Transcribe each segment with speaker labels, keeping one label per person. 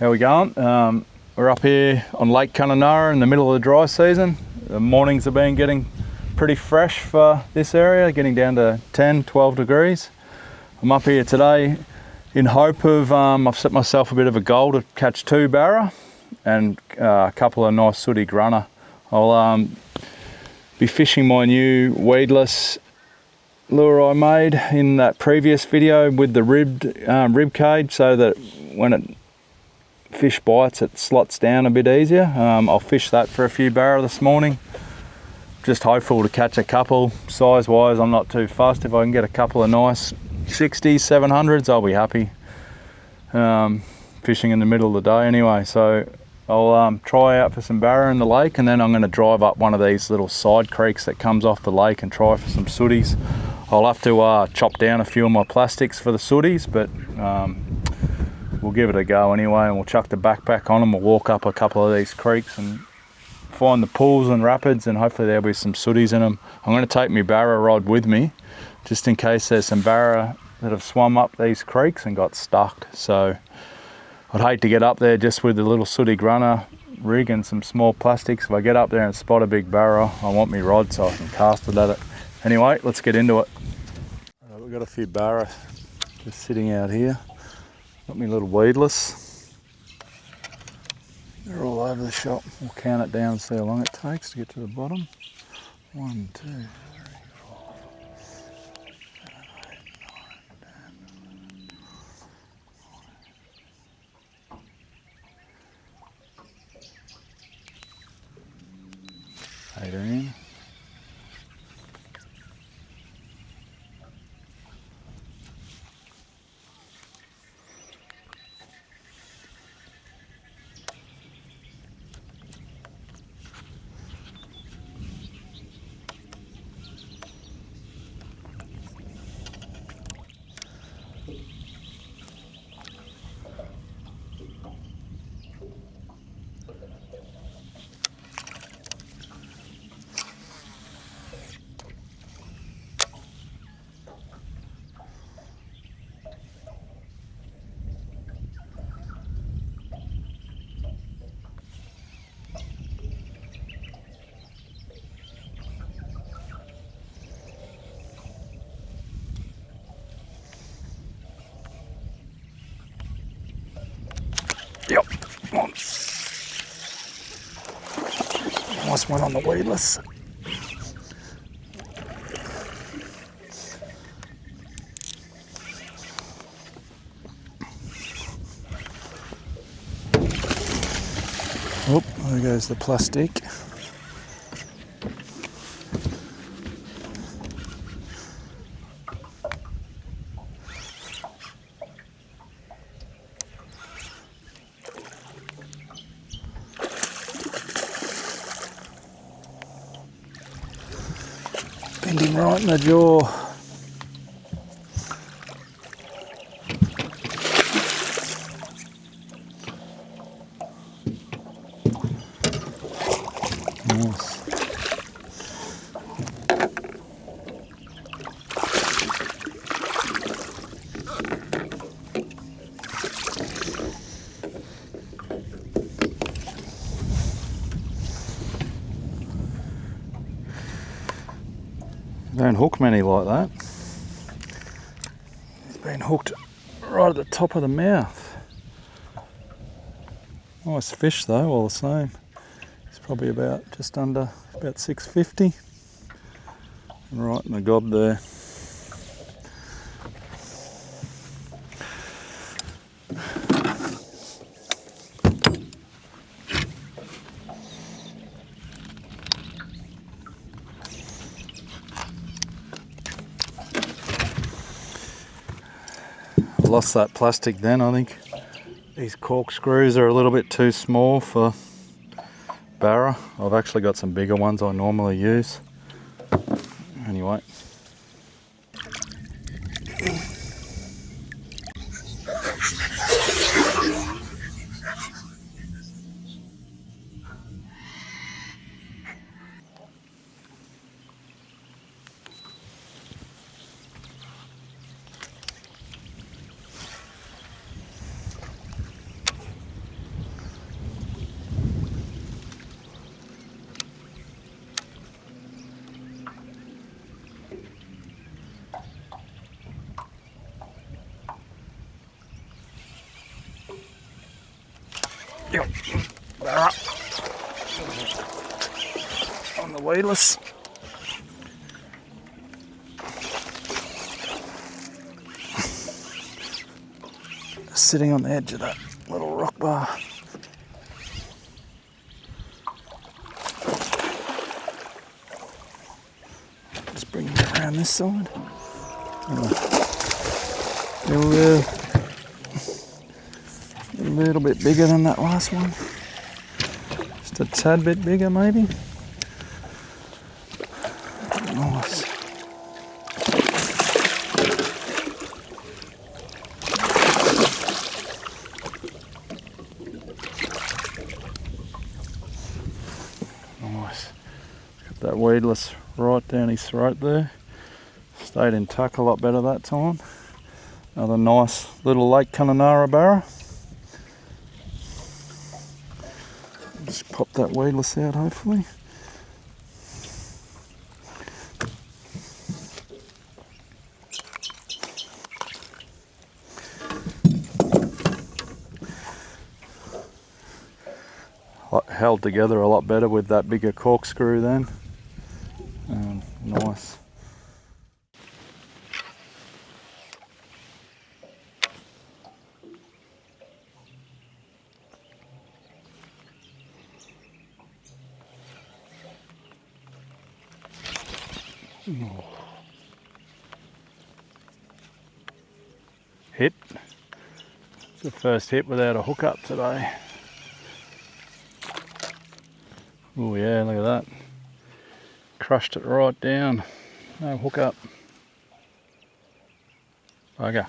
Speaker 1: How we going? We're up here on Lake Kununurra in the middle of the dry season. The mornings have been getting pretty fresh for this area, getting down to 10, 12 degrees. I'm up here today in hope of, I've set myself a bit of a goal to catch 2 barra and a couple of nice sooty grunter. I'll be fishing my new weedless lure I made in that previous video with the rib cage, so that when it fish bites it slots down a bit easier. I'll fish that for a few barra this morning. Just hopeful to catch a couple. Size wise I'm not too fussed. If I can get a couple of nice 60s, 700s I'll be happy. Fishing in the middle of the day anyway, so I'll try out for some barra in the lake, and then I'm going to drive up one of these little side creeks that comes off the lake and try for some sooties. I'll have to chop down a few of my plastics for the sooties, but we'll give it a go anyway, and we'll chuck the backpack on and we'll walk up a couple of these creeks and find the pools and rapids, and hopefully there'll be some sooties in them. I'm going to take my barra rod with me just in case there's some barra that have swum up these creeks and got stuck. So I'd hate to get up there just with the little sooty grunter rig and some small plastics. If I get up there and spot a big barra, I want my rod so I can cast it at it. Anyway, let's get into it. We've got a few barra just sitting out here. Got me little weedless. They're all over the shop. We'll count it down and see how long it takes to get to the bottom. 1, 2, 3, 4, 7, 8, 9, 10. 18. Yep, come on. Nice one on the weedless. Oh, there goes the plastic. Bending right in the jaw. Nice. Don't hook many like that. He's been hooked right at the top of the mouth. Nice fish though, all the same. He's probably about just under, about 650. And right in the gob there. I lost that plastic then, I think. These corkscrews are a little bit too small for barra. I've actually got some bigger ones I normally use. Anyway. Yep, barra on the weedless. Sitting on the edge of that little rock bar. Just bring it around this side. A little bit bigger than that last one. Just a tad bit bigger maybe. Nice. Nice. Got that weedless right down his throat there. Stayed in tuck a lot better that time. Another nice little Lake Kununurra barra. Just pop that weedless out hopefully. Held together a lot better with that bigger corkscrew then. Nice. Oh. Hit. It's the first hit without a hookup today. Oh yeah, look at that. Crushed it right down. No hookup. Bugger.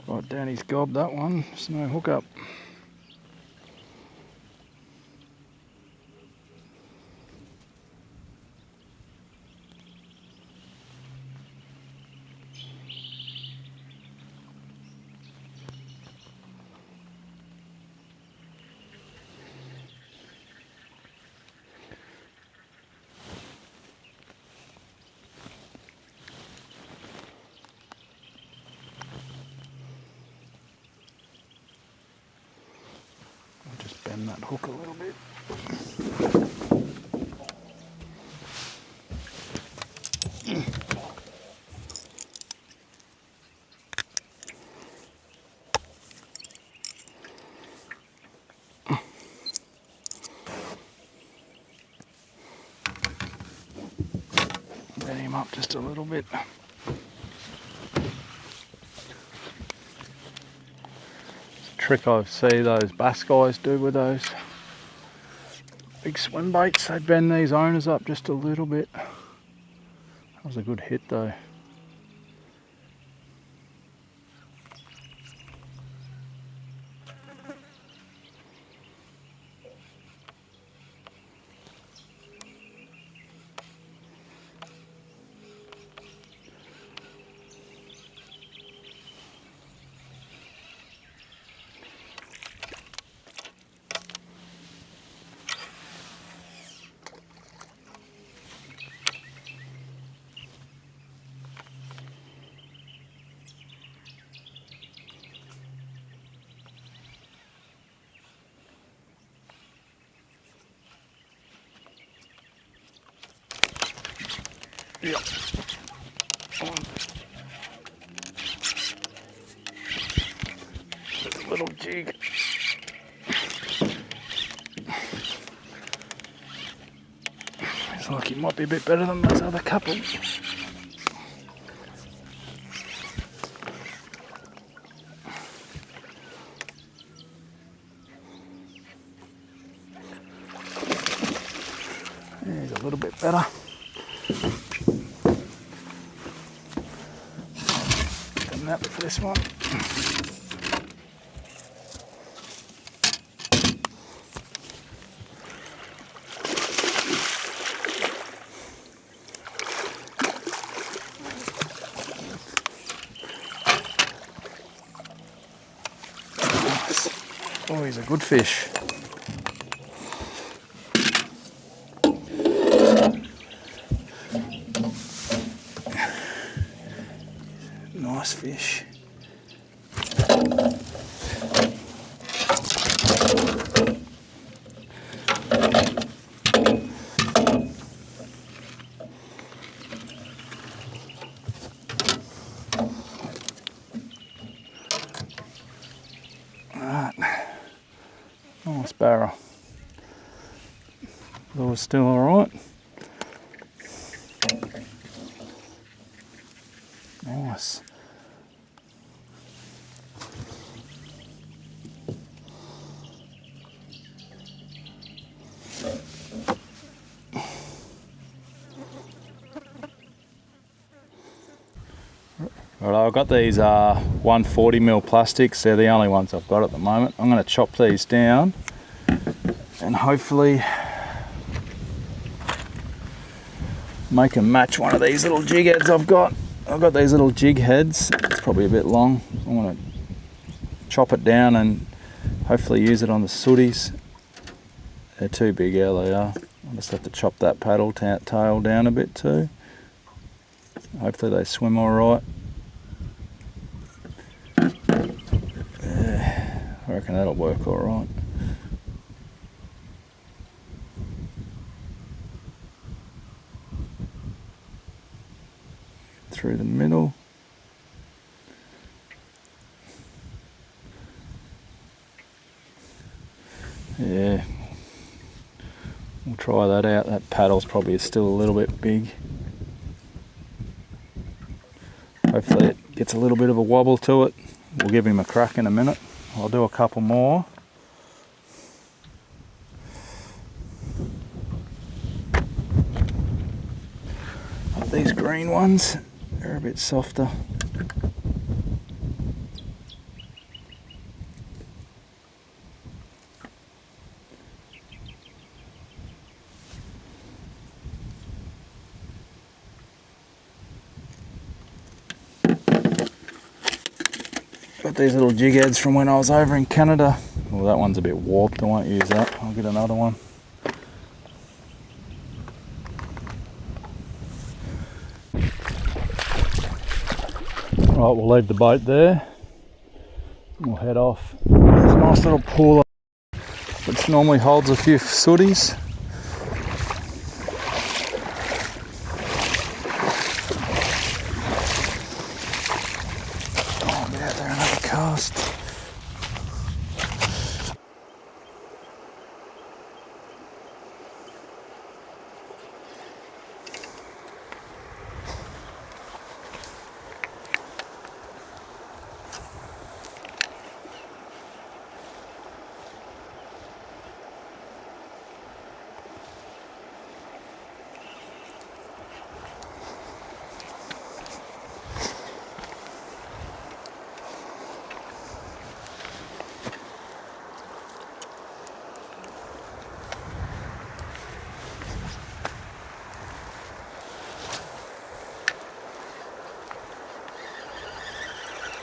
Speaker 1: Right down his gob, that one. There's no hookup. Just bend that hook a little bit. Bend him up just a little bit. Trick I see those bass guys do with those big swim baits. They bend these owners up just a little bit. That was a good hit though. Yep. There's a little jig. Looks like he might be a bit better than those other couple. He's a little bit better. Done that for this one. Nice. Oh, he's a good fish. Nice fish. Right. Nice barra. Lure's still alright. Nice. Right, I've got these 140mm plastics. They're the only ones I've got at the moment. I'm going to chop these down and hopefully make them match one of these little jig heads I've got. I've got these little jig heads. It's probably a bit long. I want to chop it down and hopefully use it on the sooties. They're too big, how they are. I'll just have to chop that paddle tail down a bit too. Hopefully they swim all right. I reckon that'll work all right. Through the middle. Yeah, we'll try that out. That paddle's probably still a little bit big. Hopefully it gets a little bit of a wobble to it. We'll give him a crack in a minute. I'll do a couple more. Like these green ones, they're a bit softer. Got these little jig heads from when I was over in Canada. Well, that one's a bit warped, I won't use that. I'll get another one. Right, we'll leave the boat there. We'll head off. There's a nice little pool which normally holds a few sooties. Oh, get out there, another cast.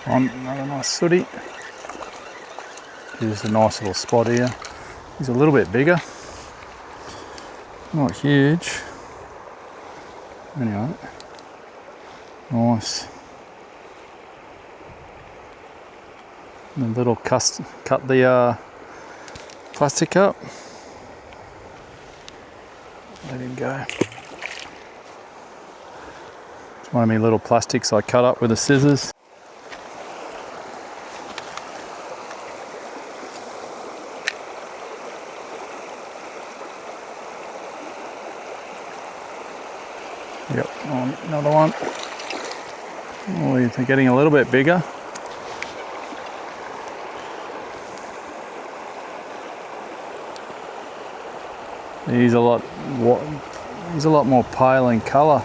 Speaker 1: Another nice sooty. Here's a nice little spot here. He's a little bit bigger. Not huge. Anyway, nice. And a little cut the plastic up. Let him go. One of my little plastics I cut up with the scissors. Yep, another one. Oh, they're getting a little bit bigger. He's a lot more pale in colour.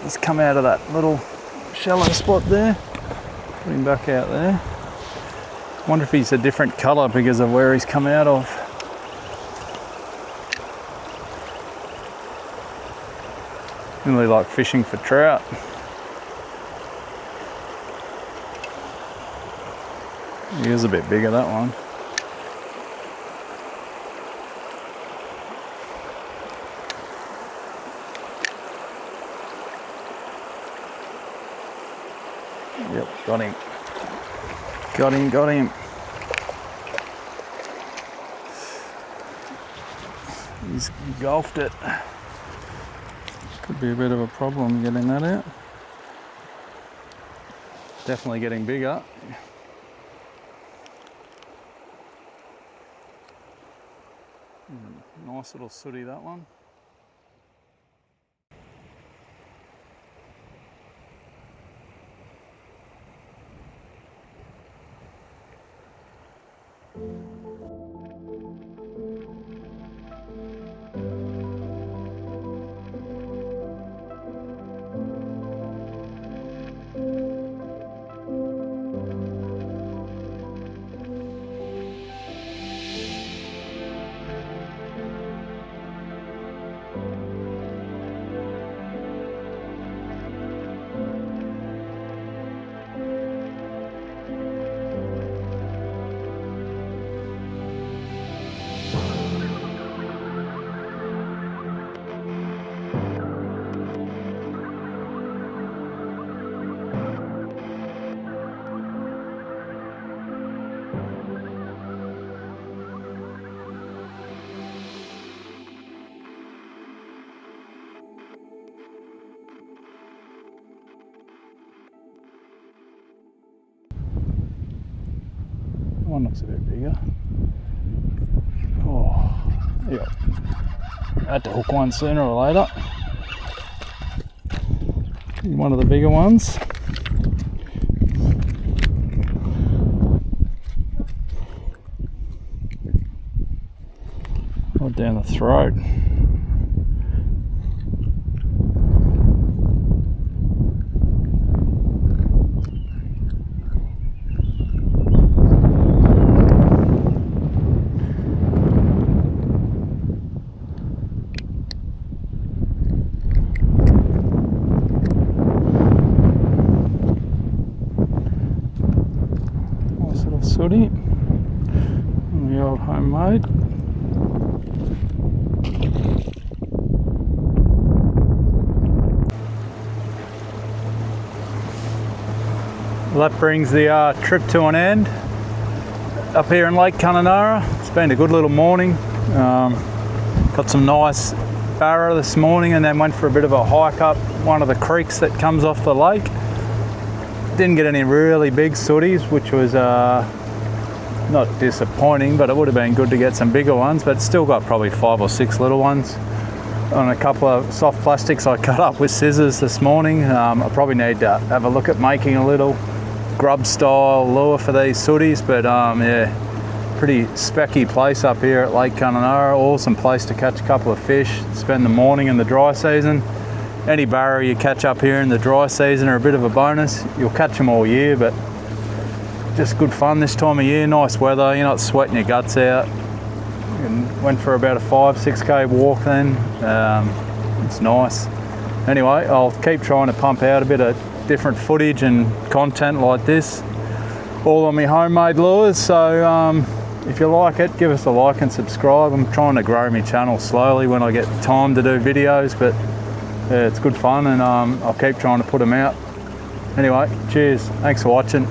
Speaker 1: He's come out of that little shallow spot there. Put him back out there. Wonder if he's a different colour because of where he's come out of. Really like fishing for trout. He is a bit bigger, that one. Yep, got him. Got him. He's engulfed it. Could be a bit of a problem getting that out. Definitely getting bigger. Nice little sooty, that one. One looks a bit bigger. Oh, yeah. I had to hook one sooner or later. One of the bigger ones. Right down the throat. Sooty, the old homemade. Well, that brings the trip to an end up here in Lake Kununurra. It's been a good little morning. Got some nice barra this morning and then went for a bit of a hike up one of the creeks that comes off the lake. Didn't get any really big sooties, which was not disappointing, but it would have been good to get some bigger ones, but still got probably 5 or 6 little ones on a couple of soft plastics I cut up with scissors this morning. I probably need to have a look at making a little grub style lure for these sooties, but yeah, pretty specky place up here at Lake Kununurra. Awesome place to catch a couple of fish, spend the morning in the dry season. Any barra you catch up here in the dry season are a bit of a bonus. You'll catch them all year, but just good fun this time of year. Nice weather, you're not sweating your guts out. And went for about a 5-6k walk then. It's nice. Anyway, I'll keep trying to pump out a bit of different footage and content like this, all on my homemade lures. So if you like it, give us a like and subscribe. I'm trying to grow my channel slowly when I get time to do videos, but yeah, it's good fun, and I'll keep trying to put them out. Anyway, cheers, thanks for watching.